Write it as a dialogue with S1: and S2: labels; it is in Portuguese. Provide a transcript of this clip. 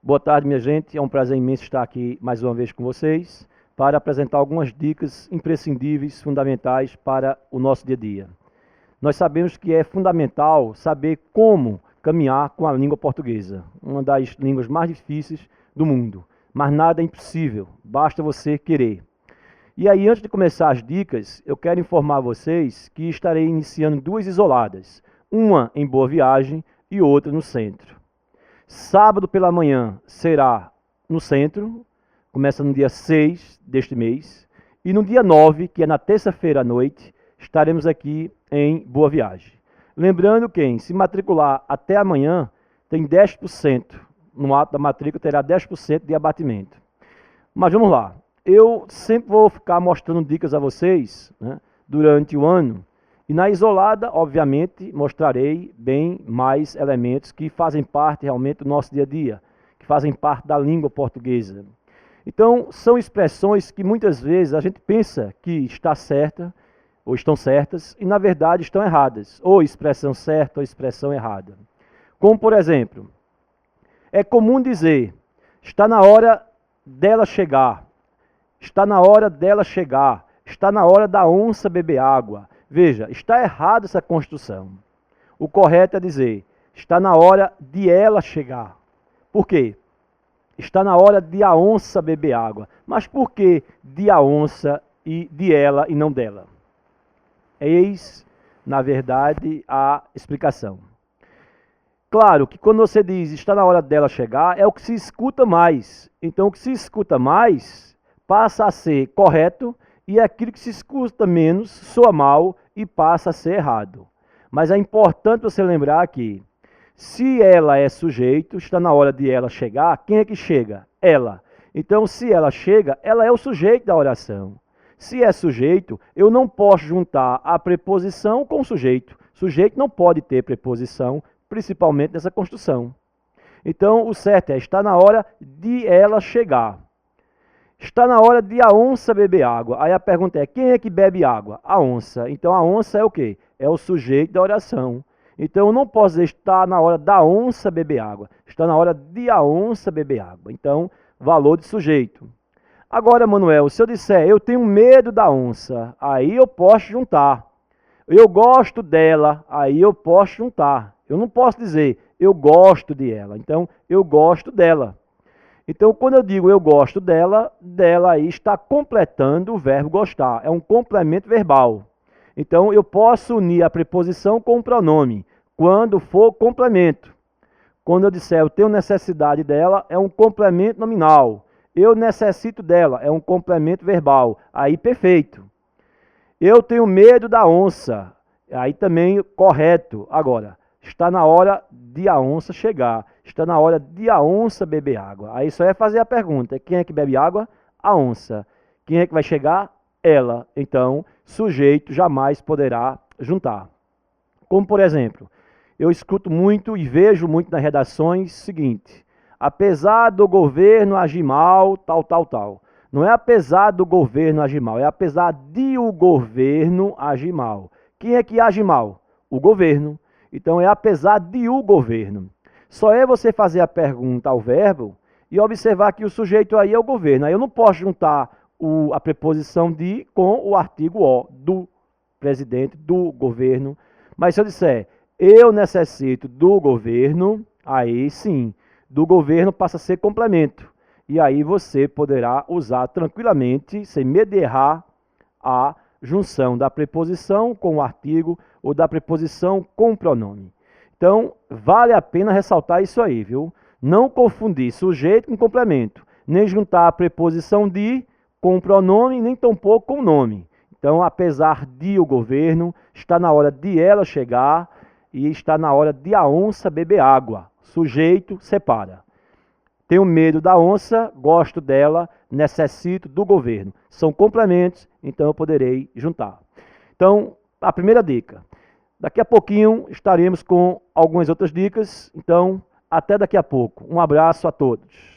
S1: Boa tarde, minha gente. É um prazer imenso estar aqui mais uma vez com vocês para apresentar algumas dicas imprescindíveis, fundamentais para o nosso dia a dia. Nós sabemos que é fundamental saber como caminhar com a língua portuguesa, uma das línguas mais difíceis do mundo, mas nada é impossível, basta você querer. E aí, antes de começar as dicas, eu quero informar vocês que estarei iniciando duas isoladas, uma em Boa Viagem e outra no centro. Sábado pela manhã será no centro, começa no dia 6 deste mês, e no dia 9, que é na terça-feira à noite, estaremos aqui em Boa Viagem. Lembrando que quem se matricular até amanhã tem 10%, no ato da matrícula terá 10% de abatimento. Mas vamos lá, eu sempre vou ficar mostrando dicas a vocês, né, durante o ano, e na isolada, obviamente, mostrarei bem mais elementos que fazem parte realmente do nosso dia a dia, que fazem parte da língua portuguesa. Então, são expressões que muitas vezes a gente pensa que está certa, ou estão certas, e na verdade estão erradas, ou expressão certa ou expressão errada. Como, por exemplo, é comum dizer, está na hora dela chegar, está na hora dela chegar, está na hora da onça beber água. Veja, está errada essa construção. O correto é dizer, está na hora de ela chegar. Por quê? Está na hora de a onça beber água. Mas por que de a onça e de ela e não dela? Eis, na verdade, a explicação. Claro que quando você diz está na hora dela chegar, é o que se escuta mais. Então, o que se escuta mais passa a ser correto, e aquilo que se escuta menos soa mal e passa a ser errado. Mas é importante você lembrar que, se ela é sujeito, está na hora de ela chegar, quem é que chega? Ela. Então, se ela chega, ela é o sujeito da oração. Se é sujeito, eu não posso juntar a preposição com o sujeito. Sujeito não pode ter preposição, principalmente nessa construção. Então, o certo é, está na hora de ela chegar. Está na hora de a onça beber água. Aí a pergunta é, quem é que bebe água? A onça. Então a onça é o quê? É o sujeito da oração. Então eu não posso dizer está na hora da onça beber água. Está na hora de a onça beber água. Então, valor de sujeito. Agora, Manuel, se eu disser eu tenho medo da onça, aí eu posso juntar. Eu gosto dela, aí eu posso juntar. Eu não posso dizer eu gosto de ela. Então, eu gosto dela. Então, quando eu digo eu gosto dela, dela aí está completando o verbo gostar. É um complemento verbal. Então, eu posso unir a preposição com o pronome, quando for complemento. Quando eu disser eu tenho necessidade dela, é um complemento nominal. Eu necessito dela, é um complemento verbal. Aí, perfeito. Eu tenho medo da onça. Aí também correto. Agora, está na hora de a onça chegar. Está na hora de a onça beber água. Aí só é fazer a pergunta. Quem é que bebe água? A onça. Quem é que vai chegar? Ela. Então, sujeito jamais poderá juntar. Como, por exemplo, eu escuto muito e vejo muito nas redações o seguinte. Apesar do governo agir mal, tal, tal, tal. Não é apesar do governo agir mal, é apesar de o governo agir mal. Quem é que age mal? O governo. Então, é apesar de o governo. Só é você fazer a pergunta ao verbo e observar que o sujeito aí é o governo. Aí eu não posso juntar a preposição de com o artigo o, do presidente, do governo. Mas se eu disser, eu necessito do governo, aí sim, do governo passa a ser complemento. E aí você poderá usar tranquilamente, sem medo de errar, a junção da preposição com o artigo ou da preposição com o pronome. Então, vale a pena ressaltar isso aí, viu? Não confundir sujeito com complemento, nem juntar a preposição de com o pronome, nem tampouco com o nome. Então, apesar de o governo, está na hora de ela chegar e está na hora de a onça beber água. Sujeito, separa. Tenho medo da onça, gosto dela, necessito do governo. São complementos, então eu poderei juntar. Então, a primeira dica. Daqui a pouquinho estaremos com algumas outras dicas, então até daqui a pouco. Um abraço a todos.